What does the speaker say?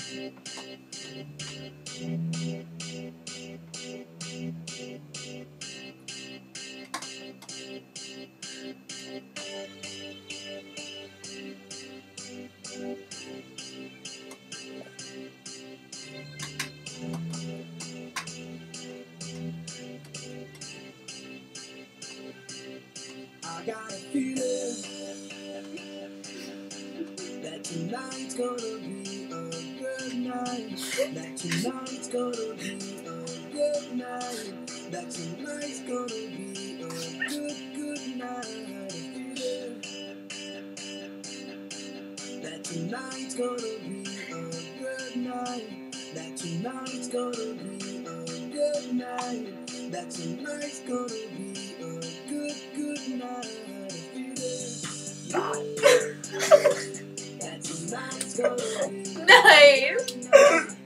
I got a feeling that tonight's gonna be a good night. That tonight's gonna be a good night. That tonight's gonna be a good night. That tonight's gonna be a good night. That tonight's gonna be a good night. That tonight's gonna be a good night. That tonight's gonna be Nice.